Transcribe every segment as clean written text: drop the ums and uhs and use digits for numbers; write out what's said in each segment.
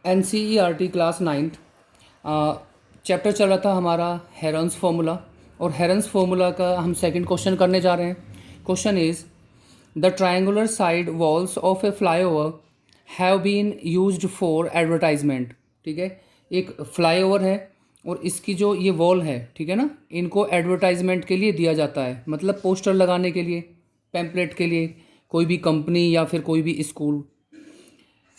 NCERT class 9th chapter चल रहा था हमारा हेरन्स फार्मूला। और हेरन्स फार्मूला का हम सेकंड क्वेश्चन करने जा रहे हैं। Question is the triangular side walls of a flyover have been used for advertisement. ठीक है, एक फ्लाईओवर है और इसकी जो ये वॉल है, ठीक है ना, इनको एडवर्टाइजमेंट के लिए दिया जाता है, मतलब पोस्टर लगाने के लिए, पैम्पलेट के लिए, कोई भी कंपनी या फिर कोई भी school.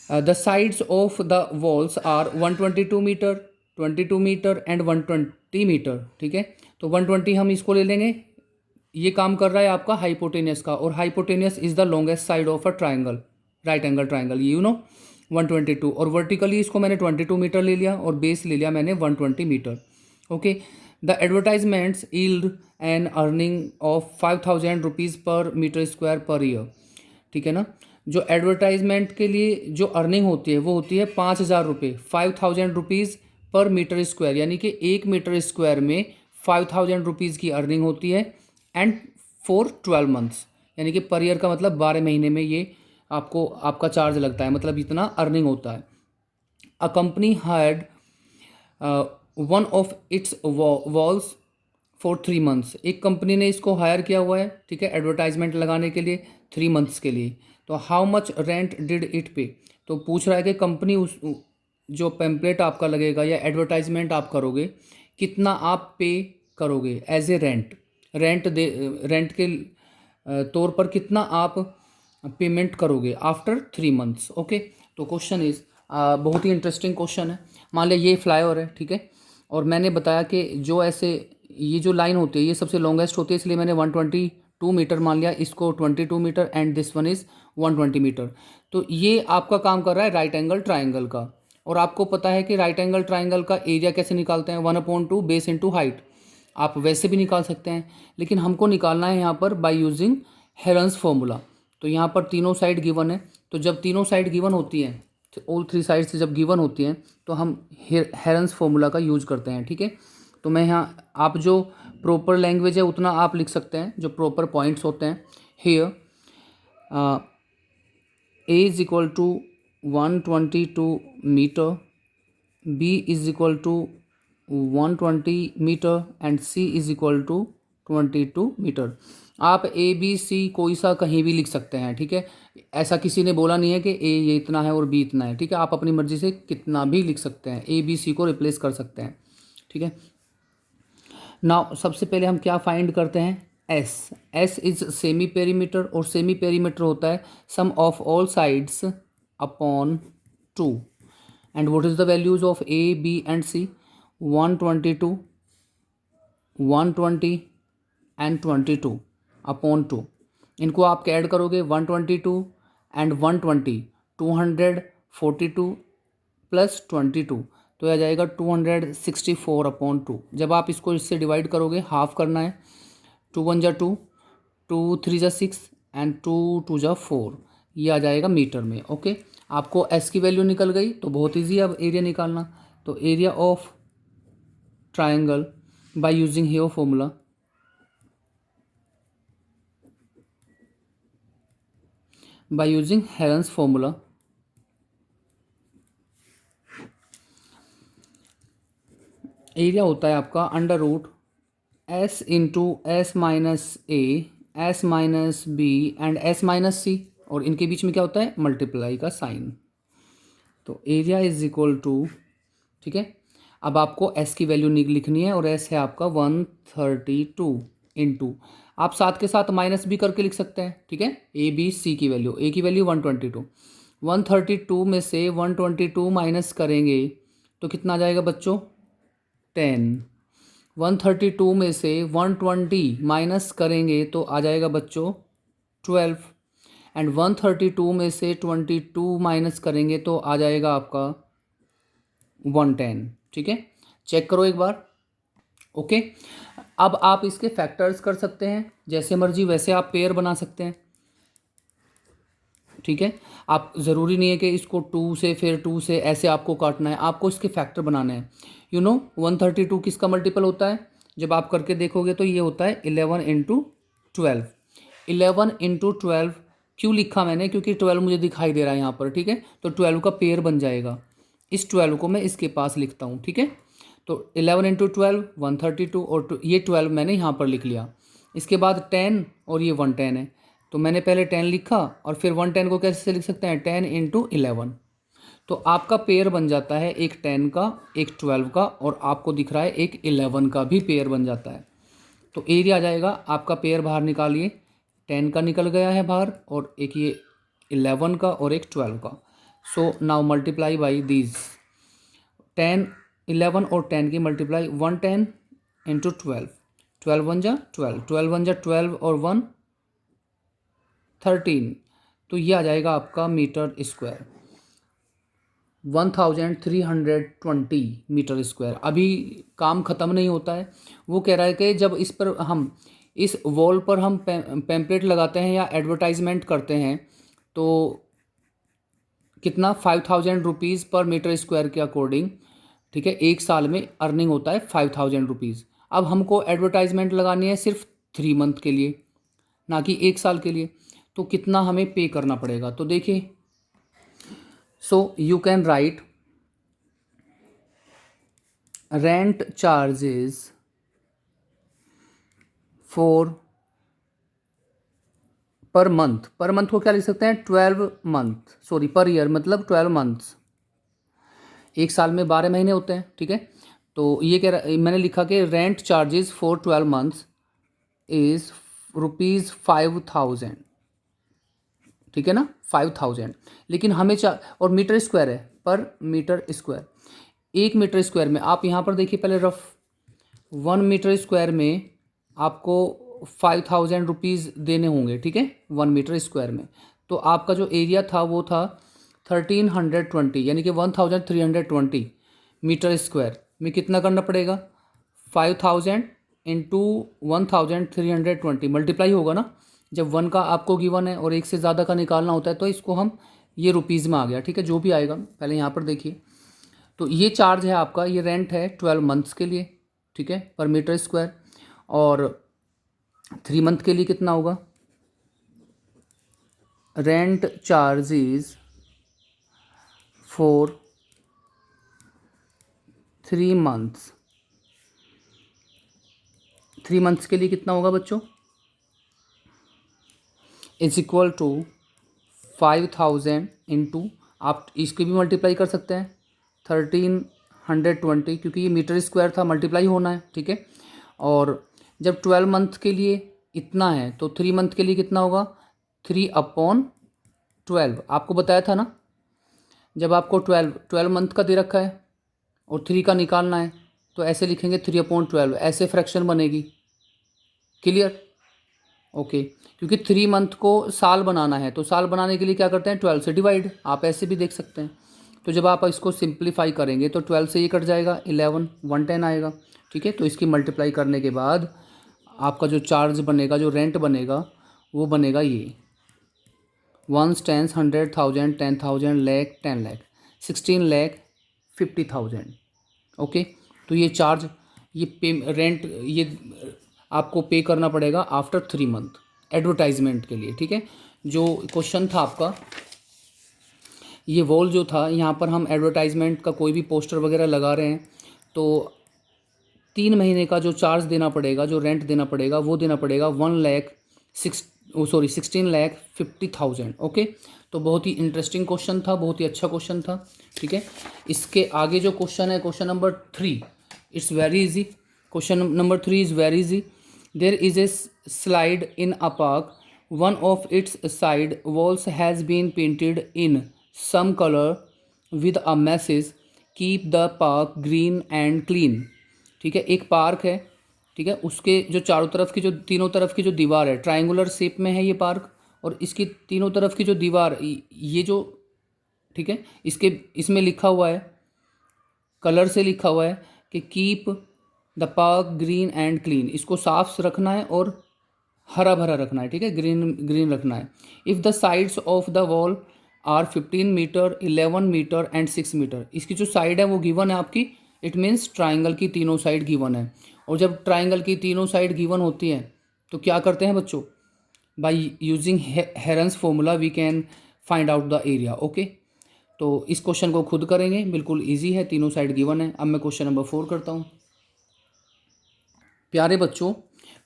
The sides of the walls are 122 metre, 22 metre and 120 metre. ठीक है, तो 120 हम इसको ले लेंगे। ये काम कर रहा है आपका हाइपोटेनियस का, और hypotenuse is the longest side of a triangle, right angle triangle, you know 122। और वर्टिकली इसको मैंने 22 मीटर ले लिया और बेस ले लिया मैंने 120 metre. Okay, the advertisements yield an earning of 5000 rupees per metre square per year. ठीक है ना, जो एडवर्टाइजमेंट के लिए जो अर्निंग होती है वो होती है 5000 रुपये, 5000 रुपीज़ पर मीटर स्क्वायर, यानी कि 1 मीटर स्क्वायर में 5000 रुपीज़ की अर्निंग होती है। एंड फॉर 12 मंथ्स, यानी कि पर ईयर का मतलब 12 महीने में ये आपको आपका चार्ज लगता है, मतलब इतना अर्निंग होता है। A company had one of it's walls for 3 months. एक कंपनी ने इसको हायर किया हुआ है, ठीक है, एडवर्टाइजमेंट लगाने के लिए 3 मंथ्स के लिए। तो how much rent did it पे, तो पूछ रहा है कि कंपनी उस जो पैम्पलेट आपका लगेगा या एडवर्टाइजमेंट आप करोगे, कितना आप पे करोगे एज ए रेंट, रेंट के तौर पर कितना आप पेमेंट करोगे आफ्टर 3 मंथ्स। ओके, तो क्वेश्चन इज बहुत ही इंटरेस्टिंग क्वेश्चन है। मान लिया ये फ्लाईओवर है, ठीक है, और मैंने बताया कि जो ऐसे ये जो लाइन होती है ये सबसे लॉन्गेस्ट होती है, इसलिए मैंने 122 मीटर मान लिया, इसको 22 metre and this one is 120 metre. तो ये आपका काम कर रहा है राइट एंगल ट्राइंगल का। और आपको पता है कि राइट एंगल ट्राइंगल का एरिया कैसे निकालते हैं, 1/2 बेस इंटू हाइट। आप वैसे भी निकाल सकते हैं, लेकिन हमको निकालना है यहाँ पर बाय यूजिंग हेरन्स फॉर्मूला। तो यहाँ पर तीनों साइड गिवन है, तो जब तीनों साइड गिवन होती हैं, ऑल थ्री साइड से जब गिवन होती हैं, तो हम हेरन्स फॉर्मूला का यूज करते हैं। ठीक है, तो मैं यहाँ, आप जो प्रॉपर लैंग्वेज है उतना आप लिख सकते हैं, जो प्रॉपर पॉइंट्स होते हैं। Here A is equal to 122 metre, B is equal to 120 metre and C is equal to 22 metre. आप ए बी सी कोई सा कहीं भी लिख सकते हैं, ठीक है, ऐसा किसी ने बोला नहीं है कि ए ये इतना है और बी इतना है। ठीक है, आप अपनी मर्जी से कितना भी लिख सकते हैं, ए बी सी को रिप्लेस कर सकते हैं। ठीक है, नाउ सबसे पहले हम क्या फाइंड करते हैं, S. S is semi perimeter, और सेमी पेरीमीटर होता है sum of all sides upon 2। And what is the values of A B and C, 122, 120 and 22 upon 2। इनको आप ऐड करोगे, 122 एंड 120, 242 प्लस 22, तो आ जाएगा 264/2। जब आप इसको इससे डिवाइड करोगे, हाफ करना है, 2 1 जा 2, 2 3 जा 6 एंड 2 2 जा 4, ये आ जाएगा मीटर में। ओके, आपको एस की वैल्यू निकल गई, तो बहुत ईजी है अब एरिया निकालना। तो area of triangle by using here formula, by using Heron's formula, area होता है आपका under root S into S minus A, S minus B and S minus C, और इनके बीच में क्या होता है, मल्टीप्लाई का साइन। तो एरिया इज इक्वल टू, ठीक है, अब आपको एस की वैल्यू लिखनी है, और एस है आपका 132 इंटू, आप साथ के साथ माइनस भी करके लिख सकते हैं। ठीक है, ए बी सी की वैल्यू, ए की वैल्यू 122, 132 में से 122 माइनस करेंगे तो कितना आ जाएगा बच्चों, 10। 132 में से 120 माइनस करेंगे तो आ जाएगा बच्चों 12। एंड 132 में से 22 माइनस करेंगे तो आ जाएगा आपका 110। ठीक है, चेक करो एक बार। ओके, अब आप इसके फैक्टर्स कर सकते हैं, जैसे मर्जी वैसे आप पेयर बना सकते हैं। ठीक है, आप ज़रूरी नहीं है कि इसको 2 से फिर 2 से ऐसे आपको काटना है, आपको इसके फैक्टर बनाने हैं। यू नो 132 किसका मल्टीपल होता है, जब आप करके देखोगे तो ये होता है 11 इंटू 12। 11 इंटू 12 क्यों लिखा मैंने, क्योंकि 12 मुझे दिखाई दे रहा है यहाँ पर। ठीक है, तो 12 का पेयर बन जाएगा इस 12 को मैं इसके पास लिखता हूँ, ठीक है। तो 11 इंटू 12 132 और ये 12 मैंने यहाँ पर लिख लिया। इसके बाद 10 और ये 110 है, तो मैंने पहले 10 लिखा और फिर 110 को कैसे लिख सकते हैं, 10 इंटू 11। तो आपका पेयर बन जाता है एक 10 का, एक 12 का, और आपको दिख रहा है एक 11 का भी पेयर बन जाता है। तो एरिया आ जाएगा आपका, पेयर बाहर निकालिए, 10 का निकल गया है बाहर और एक ये 11 का और एक 12 का। So now multiply by these 10 11 और 10 की मल्टीप्लाई 110 इंटू 12, 12 वन जा 12, 12 वन जा 12 और 1 13। तो ये आ जाएगा आपका मीटर स्क्वायर, 1320 मीटर स्क्वायर। अभी काम ख़त्म नहीं होता है। वो कह रहा है कि जब इस पर हम इस वॉल पर हम पैम्पलेट लगाते हैं या एडवर्टाइजमेंट करते हैं तो कितना 5000 रुपीज़ पर मीटर स्क्वायर के अकॉर्डिंग, ठीक है, एक साल में अर्निंग होता है 5000 रुपीज़। अब हमको एडवर्टाइजमेंट लगानी है सिर्फ 3 मंथ के लिए, ना कि एक साल के लिए। तो कितना हमें पे करना पड़ेगा, तो देखिए, so you can write rent charges for per month. Per month को क्या लिख सकते हैं, 12 मंथ, सॉरी पर ईयर मतलब 12 मंथ्स। एक साल में 12 महीने होते हैं, ठीक है। तो ये कह रहा, मैंने लिखा कि rent charges for 12 months is ₹5000, ठीक है ना, 5000। लेकिन हमें और मीटर स्क्वायर है, पर मीटर स्क्वायर, 1 मीटर स्क्वायर में आप यहाँ पर देखिए पहले रफ, 1 मीटर स्क्वायर में आपको 5000 रुपीज़ देने होंगे, ठीक है, 1 मीटर स्क्वायर में। तो आपका जो एरिया था वो था 1320, यानी कि 1320 मीटर स्क्वायर में कितना करना पड़ेगा, 5000 इंटू 1320 मल्टीप्लाई होगा ना। जब 1 का आपको गिवन है और एक से ज़्यादा का निकालना होता है तो इसको हम, ये रुपीज़ में आ गया, ठीक है, जो भी आएगा। पहले यहाँ पर देखिए, तो ये चार्ज है आपका, ये रेंट है 12 मंथ्स के लिए, ठीक है, पर मीटर स्क्वायर। और 3 मंथ के लिए कितना होगा, rent charges for 3 months, 3 months के लिए कितना होगा बच्चों, इज इक्वल टू 5000 इंटू, आप इसकी भी मल्टीप्लाई कर सकते हैं 1320, क्योंकि ये मीटर स्क्वायर था, मल्टीप्लाई होना है, ठीक है। और जब 12 मंथ के लिए इतना है तो 3 मंथ के लिए कितना होगा, 3/12। आपको बताया था ना, जब आपको 12 मंथ का दे रखा है और 3 का निकालना है तो ऐसे लिखेंगे 3/12, ऐसे फ्रैक्शन बनेगी। Clear, okay. क्योंकि 3 मंथ को साल बनाना है तो साल बनाने के लिए क्या करते हैं, 12 से डिवाइड, आप ऐसे भी देख सकते हैं। तो जब आप इसको सिंप्लीफाई करेंगे तो 12 से ये कट जाएगा, 11 110 आएगा, ठीक है। तो इसकी मल्टीप्लाई करने के बाद आपका जो चार्ज बनेगा, जो रेंट बनेगा, वो बनेगा ये 1 10 100,000 10,000 लाख 10 लाख 16 लाख 50,000, ओके। तो ये चार्ज, ये पे रेंट, ये आपको पे करना पड़ेगा आफ्टर 3 मंथ एडवर्टाइजमेंट के लिए, ठीक है। जो क्वेश्चन था आपका, ये वॉल जो था, यहाँ पर हम एडवर्टाइजमेंट का कोई भी पोस्टर वगैरह लगा रहे हैं तो 3 महीने का जो चार्ज देना पड़ेगा, जो रेंट देना पड़ेगा, वो देना पड़ेगा 16,50,000, ओके। तो बहुत ही इंटरेस्टिंग क्वेश्चन था, बहुत ही अच्छा क्वेश्चन था, ठीक है। इसके आगे जो क्वेश्चन है, question number 3, it's very easy. Question number 3 is very easy. There is a slide in a park, one of its side walls has been painted in some colour with a message keep the park green and clean, ठीक है। एक park है, ठीक है, उसके जो चारों तरफ की, जो तीनों तरफ की जो दीवार है, ट्रायंगुलर शेप में है ये पार्क, और इसकी तीनों तरफ की जो दीवार, ये जो, ठीक है, इसमें लिखा हुआ है, कलर से लिखा हुआ है कि keep the park green and clean, इसको साफ रखना है और हरा भरा रखना है, ठीक है, ग्रीन ग्रीन रखना है। If the sides of the wall are 15 metre 11 metre and 6 metre, इसकी जो साइड है वो गिवन है आपकी, इट मीन्स ट्राइंगल की तीनों साइड गिवन है। और जब ट्राइंगल की तीनों साइड गिवन होती हैं तो क्या करते हैं बच्चों, by using Heron's formula we can find out the area, okay. तो इस क्वेश्चन को खुद करेंगे, बिल्कुल इजी है, तीनों साइड गिवन है। अब मैं क्वेश्चन नंबर 4 करता हूँ। प्यारे बच्चों,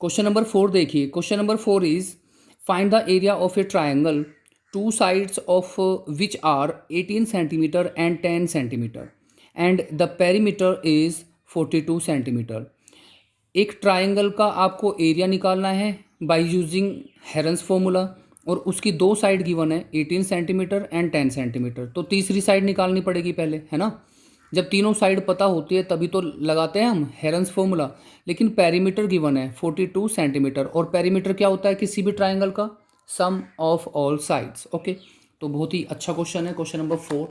क्वेश्चन नंबर 4 देखिए। Question number 4 is find the area of a triangle, two sides of which are 18 centimetre and 10 centimetre and the perimeter is 42 centimetre. एक ट्राइंगल का आपको एरिया निकालना है बाय यूजिंग हेरन्स फॉर्मूला, और उसकी दो साइड गिवन है 18 सेंटीमीटर एंड 10 सेंटीमीटर। तो तीसरी साइड निकालनी पड़ेगी पहले, है ना। जब तीनों साइड पता होती है तभी तो लगाते हैं हम हेरन्स फॉर्मूला। लेकिन पेरीमीटर गिवन है 42 सेंटीमीटर, और पेरीमीटर क्या होता है किसी भी ट्राइंगल का? सम ऑफ ऑल साइड्स। ओके, तो बहुत ही अच्छा क्वेश्चन है क्वेश्चन नंबर 4।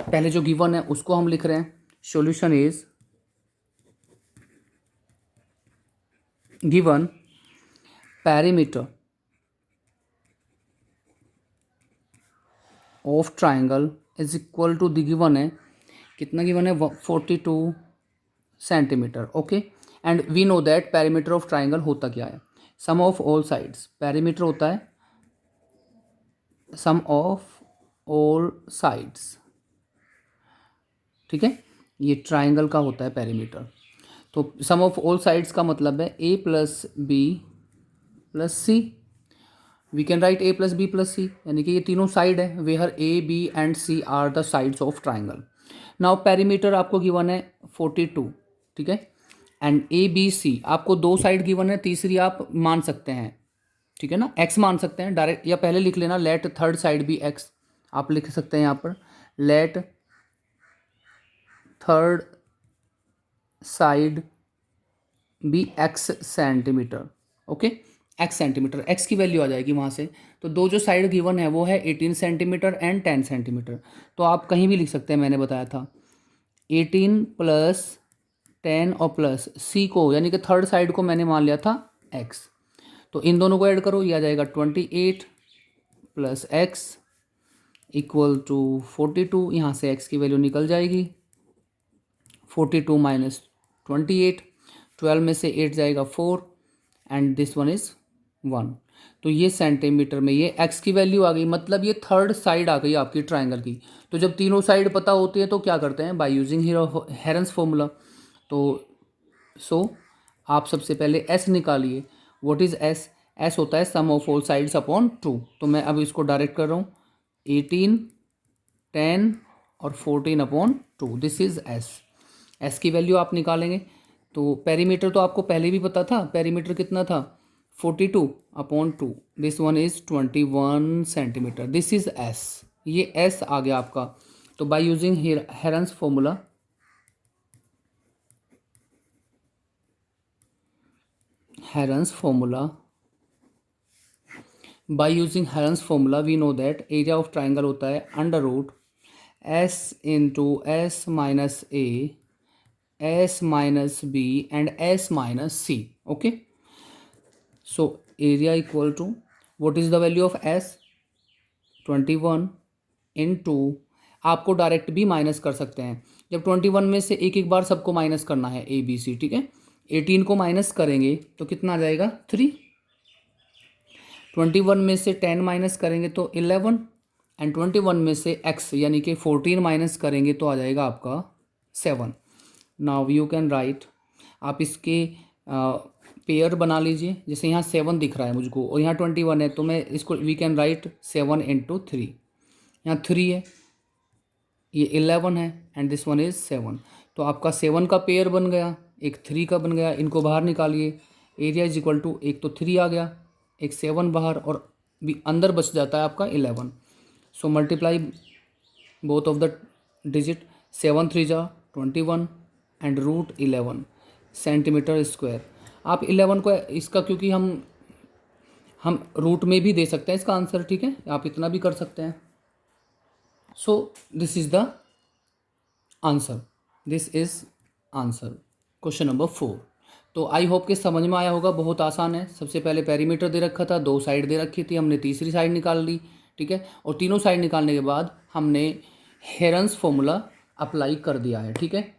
पहले जो गिवन है उसको हम लिख रहे हैं। Solution is given perimeter of triangle is equal to the given है, कितना गिवन है? 42 centimetre. Okay, and we know that perimeter of triangle होता क्या है? Sum of all sides. Perimeter होता है सम ऑफ ऑल साइड्स, ठीक है। ये ट्राइंगल का होता है पेरीमीटर। तो सम ऑफ ऑल साइड्स का मतलब है a plus B plus C. We can write a plus B plus C, यानी कि ये तीनों साइड है, where a b and c are the sides of triangle. Now perimeter आपको गिवन है 42, ठीक है, एंड ए बी सी आपको दो साइड गिवन है, तीसरी आप मान सकते हैं, ठीक है ना, x मान सकते हैं डायरेक्ट, या पहले लिख लेना लेट थर्ड साइड भी x। आप लिख सकते हैं यहाँ पर let third side be x centimetre. Okay, x centimetre, x की वैल्यू आ जाएगी वहाँ से। तो दो जो साइड गिवन है वो है 18 सेंटीमीटर एंड 10 सेंटीमीटर। तो आप कहीं भी लिख सकते हैं, मैंने बताया था 18 प्लस 10 और प्लस c को, यानी कि थर्ड साइड को मैंने मान लिया था x। तो इन दोनों को ऐड करो, ये आ जाएगा 28 प्लस x इक्वल टू 42। यहाँ से x की वैल्यू निकल जाएगी, 42 माइनस 28, 12 में से 8 जाएगा 4 एंड दिस वन इज़ 1। तो ये सेंटीमीटर में ये x की वैल्यू आ गई, मतलब ये थर्ड साइड आ गई आपकी ट्राइंगल की। तो जब तीनों साइड पता होती है तो क्या करते हैं? Bye using Heron's formula. तो आप सबसे पहले s निकालिए। What is s? s होता है sum of all sides upon 2। तो मैं अब इसको डायरेक्ट कर रहा हूँ, 18, 10 और 14 upon 2, this is s। s की वैल्यू आप निकालेंगे। तो पेरीमीटर तो आपको पहले भी पता था, पेरीमीटर कितना था? 42 upon 2, this one is 21 centimetre, this is s। ये s आ गया आपका। तो by using Heron's formula, by using Heron's formula we know that area of triangle होता है under root s into S minus A, s minus B and s minus C. Okay, so area equal to what is the value of s? 21 into, आपको direct भी minus कर सकते हैं। जब 21 में से एक एक बार सबको माइनस करना है a b c, ठीक है। 18 को माइनस करेंगे तो कितना आ जाएगा? 3। 21 में से 10 माइनस करेंगे तो 11, एंड 21 में से x यानी कि 14 माइनस करेंगे तो आ जाएगा आपका 7। नाउ यू कैन राइट, आप इसके पेयर बना लीजिए। जैसे यहाँ 7 दिख रहा है मुझको और यहाँ 21 है, तो मैं इसको वी कैन राइट 7 इंटू 3। यहाँ 3 है, ये 11 है एंड दिस वन इज़ 7। तो आपका 7 का पेयर बन गया, एक 3 का बन गया। इनको बाहर निकालिए, एरिया इज इक्वल टू, एक तो 3 आ गया, एक 7 बाहर, और भी अंदर बच जाता है आपका 11। So multiply both of the digit, 7 3 जा 21 एंड रूट 11 सेंटीमीटर स्क्वायर। आप 11 को इसका, क्योंकि हम रूट में भी दे सकते हैं इसका आंसर, ठीक है, आप इतना भी कर सकते हैं। So this is the answer, this is answer question number 4। तो आई होप कि समझ में आया होगा, बहुत आसान है। सबसे पहले पेरीमीटर दे रखा था, दो साइड दे रखी थी, हमने तीसरी साइड निकाल ली, ठीक है, और तीनों साइड निकालने के बाद हमने हेरन्स फॉर्मूला अप्लाई कर दिया है, ठीक है।